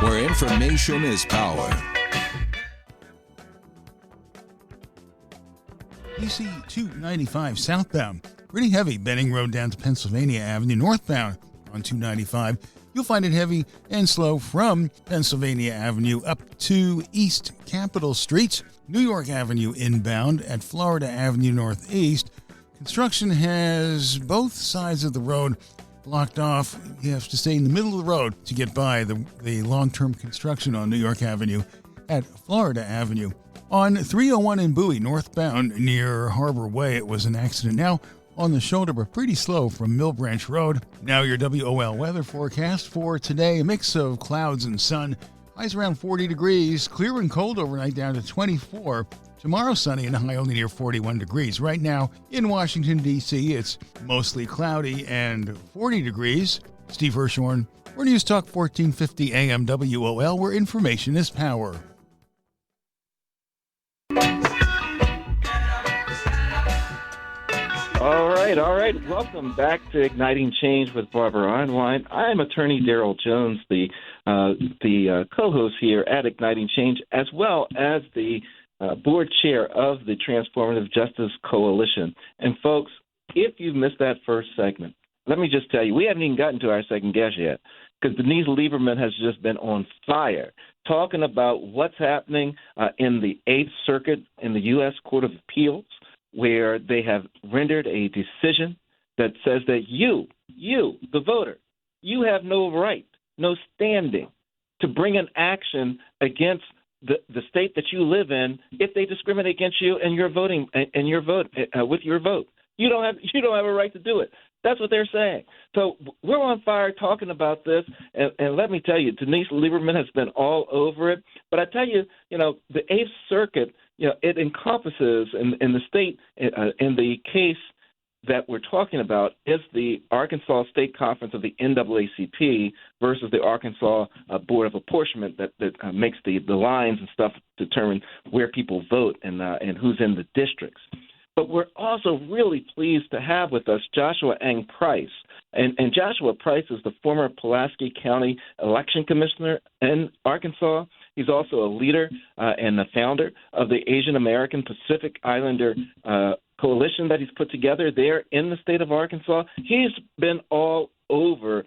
where information is power. DC 295 southbound. Pretty heavy Benning Road down to Pennsylvania Avenue. Northbound on 295. You'll find it heavy and slow from Pennsylvania Avenue up to East Capitol Street. New York Avenue inbound at Florida Avenue Northeast. Construction has both sides of the road blocked off. You have to stay in the middle of the road to get by the long-term construction on New York Avenue at Florida Avenue. On 301 in Bowie, northbound near Harbor Way, it was an accident. Now on the shoulder, but pretty slow from Mill Branch Road. Now your WOL weather forecast for today. A mix of clouds and sun. Highs around 40 degrees. Clear and cold overnight down to 24. Tomorrow sunny and a high only near 41 degrees. Right now in Washington, D.C., it's mostly cloudy and 40 degrees. Steve Hirschhorn, for News Talk 1450 AM WOL, where information is power. All right. Welcome back to Igniting Change with Barbara Arnwine. I'm attorney Daryl Jones, the co-host here at Igniting Change, as well as the board chair of the Transformative Justice Coalition. And folks, if you missed that first segment, let me just tell you, we haven't even gotten to our second guest yet, because Denise Lieberman has just been on fire talking about what's happening in the Eighth Circuit in the U.S. Court of Appeals, where they have rendered a decision that says that you, the voter, you have no right, no standing to bring an action against the state that you live in if they discriminate against you and your voting and your vote with your vote. You don't have a right to do it. That's what they're saying. So we're on fire talking about this, and let me tell you, Denise Lieberman has been all over it. But I tell you, the Eighth Circuit, it encompasses in the state, in the case that we're talking about, is the Arkansas State Conference of the NAACP versus the Arkansas Board of Apportionment that makes the lines and stuff to determine where people vote and who's in the districts. But we're also really pleased to have with us Joshua Ng Price. And Joshua Price is the former Pulaski County Election Commissioner in Arkansas. He's also a leader and the founder of the Asian American Pacific Islander coalition that he's put together there in the state of Arkansas. He's been all over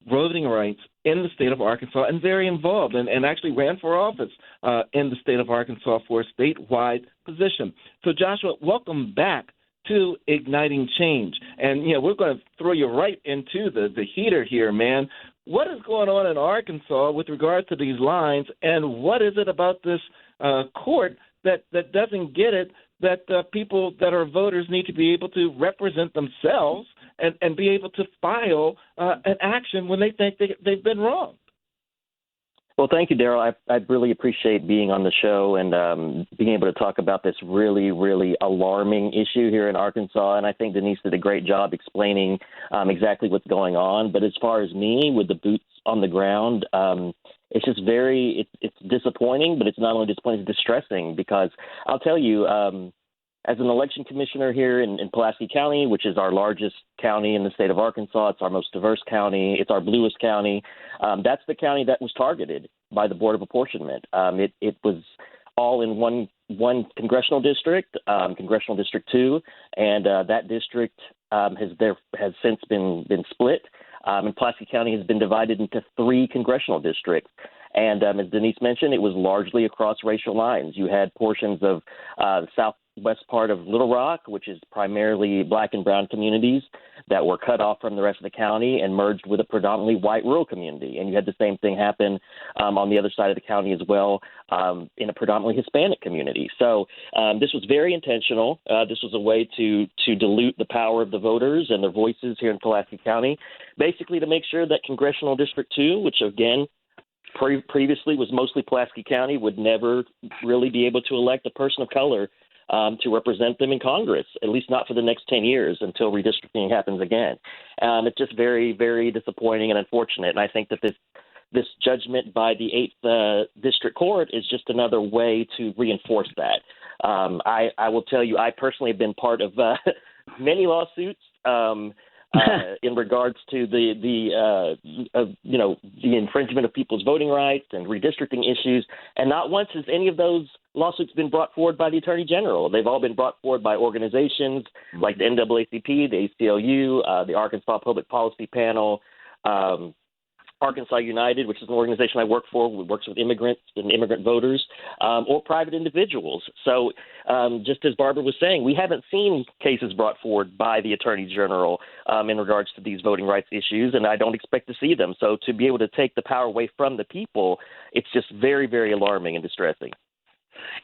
voting rights in the state of Arkansas and very involved and actually ran for office in the state of Arkansas for a statewide position. So, Joshua, welcome back to Igniting Change. And, we're going to throw you right into the heater here, man. What is going on in Arkansas with regard to these lines, and what is it about this court that doesn't get it, that people that are voters need to be able to represent themselves and be able to file an action when they think they've been wrong? Well, thank you, Daryl. I really appreciate being on the show and being able to talk about this really, really alarming issue here in Arkansas. And I think Denise did a great job explaining exactly what's going on. But as far as me, with the boots on the ground, it's just it's disappointing, but it's not only disappointing, it's distressing, because I'll tell you, as an election commissioner here in Pulaski County, which is our largest county in the state of Arkansas, it's our most diverse county, it's our bluest county, that's the county that was targeted by the Board of Apportionment. It was all in one congressional district, Congressional District 2, and that district has since been split. And Pulaski County has been divided into 3 congressional districts. And as Denise mentioned, it was largely across racial lines. You had portions of the southwest part of Little Rock, which is primarily black and brown communities, that were cut off from the rest of the county and merged with a predominantly white rural community. And you had the same thing happen on the other side of the county as well, in a predominantly Hispanic community. So this was very intentional. This was a way to dilute the power of the voters and their voices here in Pulaski County, basically to make sure that Congressional District 2, which again previously was mostly Pulaski County, would never really be able to elect a person of color to represent them in Congress, at least not for the next 10 years until redistricting happens again. It's just very, very disappointing and unfortunate. And I think that this judgment by the 8th District Court is just another way to reinforce that. I will tell you, I personally have been part of many lawsuits in regards to the infringement of people's voting rights and redistricting issues. And not once has any of those lawsuits been brought forward by the Attorney General. They've all been brought forward by organizations like the NAACP, the ACLU, the Arkansas Public Policy Panel, Arkansas United, which is an organization I work for, works with immigrants and immigrant voters, or private individuals. So just as Barbara was saying, we haven't seen cases brought forward by the Attorney General in regards to these voting rights issues, and I don't expect to see them. So to be able to take the power away from the people, it's just very, very alarming and distressing.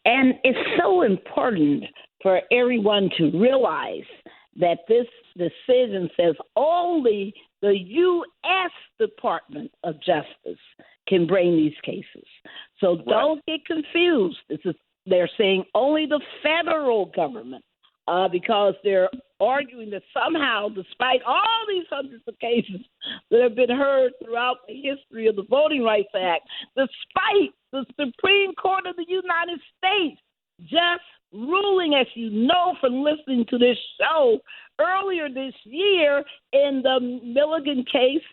And it's so important for everyone to realize that this decision says only the U.S. Department of Justice can bring these cases. So don't get confused. They're saying only the federal government, because they're arguing that somehow, despite all these hundreds of cases that have been heard throughout the history of the Voting Rights Act, despite the Supreme Court of the United States just ruling, as you know from listening to this show, earlier this year in the Milligan case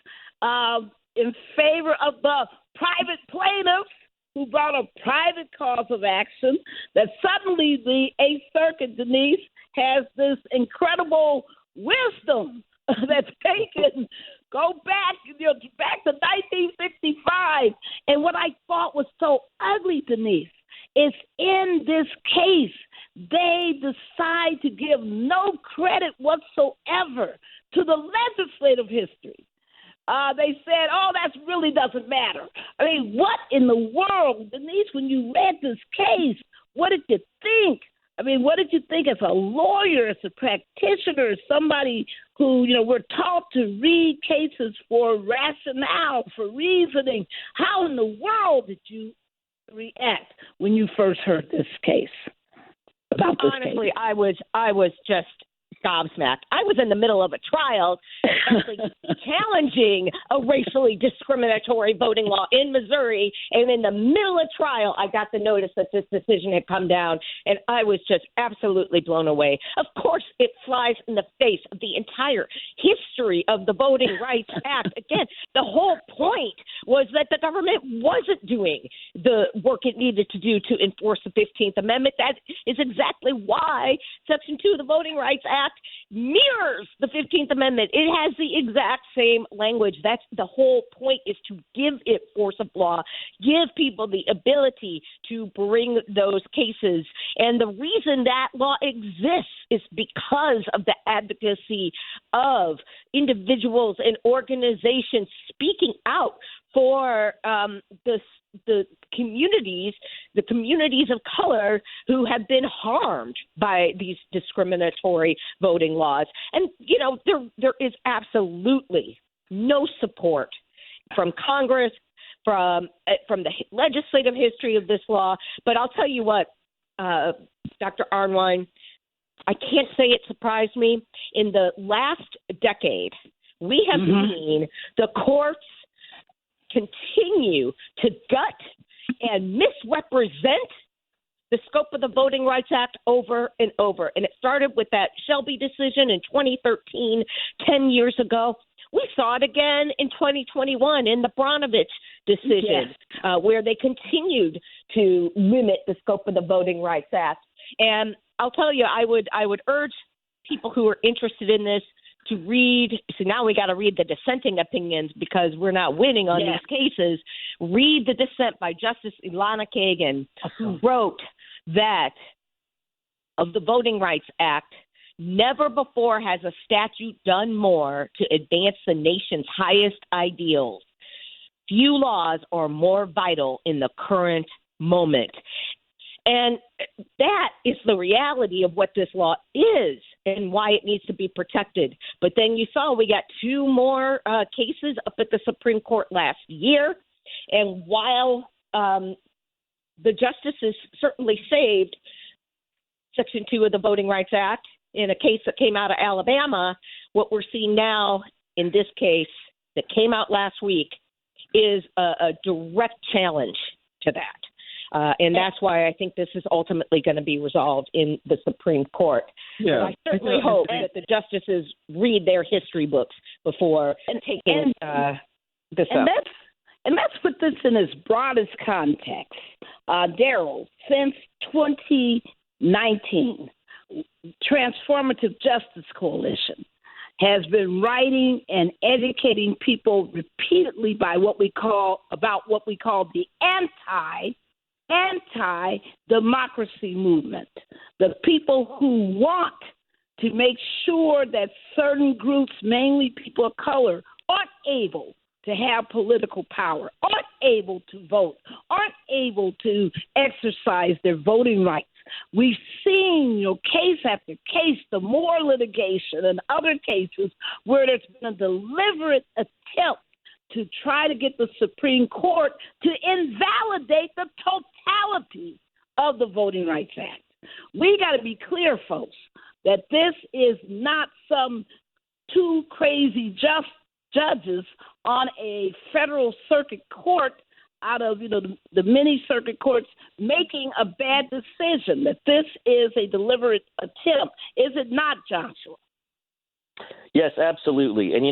in favor of the private plaintiffs who brought a private cause of action, that suddenly the Eighth Circuit, Denise, has this incredible wisdom that's taken, go back to 1965. And what I thought was so ugly, Denise, is in this case, they decide to give no credit whatsoever to the legislative history. They said, that really doesn't matter. I mean, what in the world, Denise, when you read this case, what did you think? I mean, what did you think as a lawyer, as a practitioner, as somebody who, we're taught to read cases for rationale, for reasoning? How in the world did you react when you first heard this case? Honestly, I was just gobsmacked. I was in the middle of a trial actually challenging a racially discriminatory voting law in Missouri, and in the middle of trial, I got the notice that this decision had come down, and I was just absolutely blown away. Of course, it flies in the face of the entire history of the Voting Rights Act. Again, the whole point was that the government wasn't doing the work it needed to do to enforce the 15th Amendment. That is exactly why Section 2 of the Voting Rights Act mirrors the 15th Amendment. It has the exact same language. That's the whole point, is to give it force of law, give people the ability to bring those cases. And the reason that law exists is because of the advocacy of individuals and organizations speaking out for the communities of color who have been harmed by these discriminatory voting laws. And, there is absolutely no support from Congress, from the legislative history of this law. But I'll tell you what, Dr. Arnwine, I can't say it surprised me. In the last decade, we have seen the courts continue to gut and misrepresent the scope of the Voting Rights Act over and over. And it started with that Shelby decision in 2013, 10 years ago. We saw it again in 2021 in the Bronovich decision, where they continued to limit the scope of the Voting Rights Act. And I'll tell you, I would urge people who are interested in this to read. So now we got to read the dissenting opinions because we're not winning on these cases. Read the dissent by Justice Ilana Kagan, who wrote that of the Voting Rights Act, never before has a statute done more to advance the nation's highest ideals. Few laws are more vital in the current moment. And that is the reality of what this law is and why it needs to be protected. But then you saw we got two more cases up at the Supreme Court last year. And while the justices certainly saved Section 2 of the Voting Rights Act in a case that came out of Alabama, what we're seeing now in this case that came out last week is a direct challenge to that. And that's why I think this is ultimately going to be resolved in the Supreme Court. Yeah. I certainly hope that the justices read their history books before taking this up. And let's put this in its broadest context. Daryl, since 2019, Transformative Justice Coalition has been writing and educating people repeatedly about what we call the anti-democracy movement. The people who want to make sure that certain groups, mainly people of color, aren't able to have political power, aren't able to vote, aren't able to exercise their voting rights. We've seen, case after case, the Moore litigation and other cases where there's been a deliberate attempt to try to get the Supreme Court to invalidate the totality of the Voting Rights Act. We got to be clear, folks, that this is not some two crazy judges on a federal circuit court out of the many circuit courts making a bad decision, that this is a deliberate attempt. Is it not, Joshua? Yes, absolutely. And,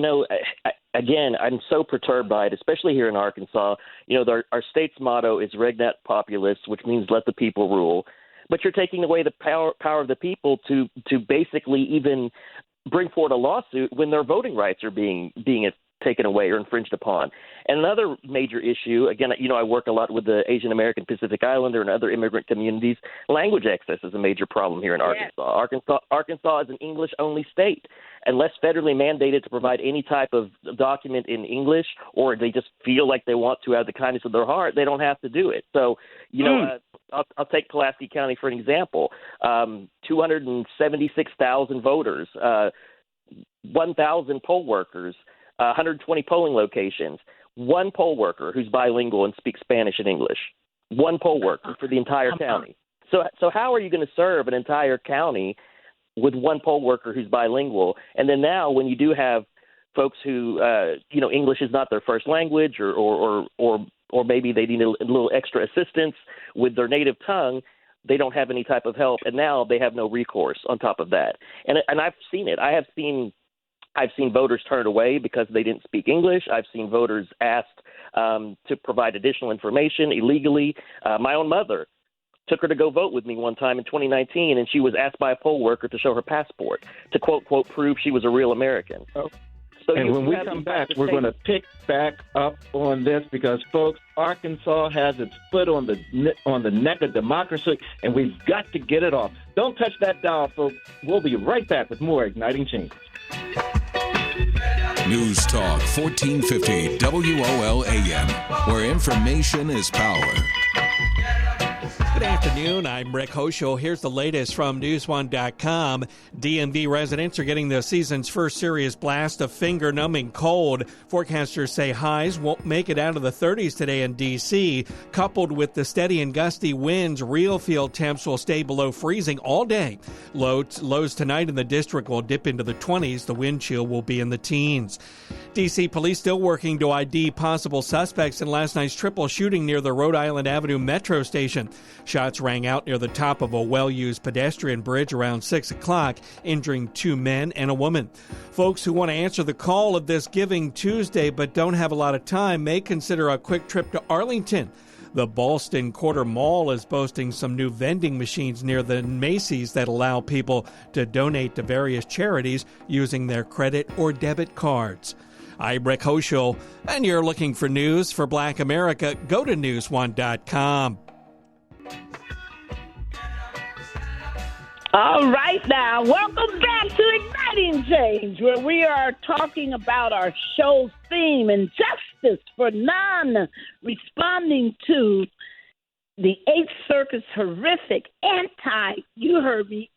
again, I'm so perturbed by it, especially here in Arkansas. Our state's motto is Regnat Populis, which means let the people rule. But you're taking away the power of the people to basically even bring forward a lawsuit when their voting rights are being taken away or infringed upon. And another major issue, again, I work a lot with the Asian American Pacific Islander and other immigrant communities. Language access is a major problem here in Arkansas. Arkansas is an English-only state. Unless federally mandated to provide any type of document in English, or they just feel like they want to out of the kindness of their heart, they don't have to do it. So, I'll take Pulaski County for an example. 276,000 voters, 1,000 poll workers, 120 polling locations, one poll worker who's bilingual and speaks Spanish and English, one poll worker for the entire county. So how are you going to serve an entire county with one poll worker who's bilingual? And then now when you do have folks who, English is not their first language or maybe they need a little extra assistance with their native tongue, they don't have any type of help. And now they have no recourse on top of that. And I've seen it. I've seen voters turned away because they didn't speak English. I've seen voters asked to provide additional information illegally. My own mother took her to go vote with me one time in 2019, and she was asked by a poll worker to show her passport to, quote, prove she was a real American. Oh. So and when we come back, we're going to pick back up on this because, folks, Arkansas has its foot on the neck of democracy, and we've got to get it off. Don't touch that dial, folks. We'll be right back with more Igniting Change. News Talk 1450 WOL-AM, where information is power. Good afternoon. I'm Rick Hoschel. Here's the latest from NewsOne.com. DMV residents are getting the season's first serious blast of finger-numbing cold. Forecasters say highs won't make it out of the 30s today in D.C. Coupled with the steady and gusty winds, real field temps will stay below freezing all day. Lows tonight in the district will dip into the 20s. The wind chill will be in the teens. D.C. police still working to ID possible suspects in last night's triple shooting near the Rhode Island Avenue metro station. Shots rang out near the top of a well-used pedestrian bridge around 6 o'clock, injuring 2 men and a woman. Folks who want to answer the call of this Giving Tuesday but don't have a lot of time may consider a quick trip to Arlington. The Ballston Quarter Mall is boasting some new vending machines near the Macy's that allow people to donate to various charities using their credit or debit cards. I'm Rick Hoschel, and you're looking for news for Black America. Go to newsone.com. All right now, welcome back to Igniting Change, where we are talking about our show's theme, injustice for none, responding to the Eighth Circuit's horrific anti-voting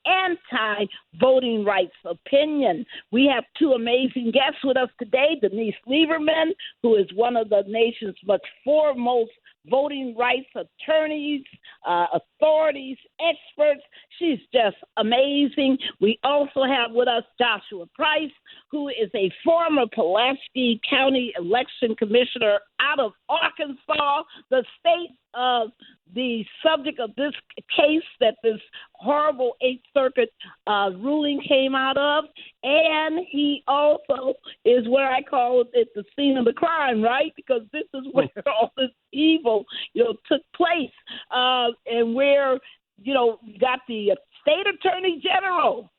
rights opinion. We have 2 amazing guests with us today, Denise Lieberman, who is one of the nation's much foremost voting rights attorneys, authorities, experts. She's just amazing. We also have with us Joshua Price, who is a former Pulaski County election commissioner out of Arkansas, the state of the subject of this case that this horrible Eighth Circuit ruling came out of, and he also is where I call it the scene of the crime, right? Because this is where all this evil, took place, and where, you got the state attorney general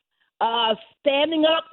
standing up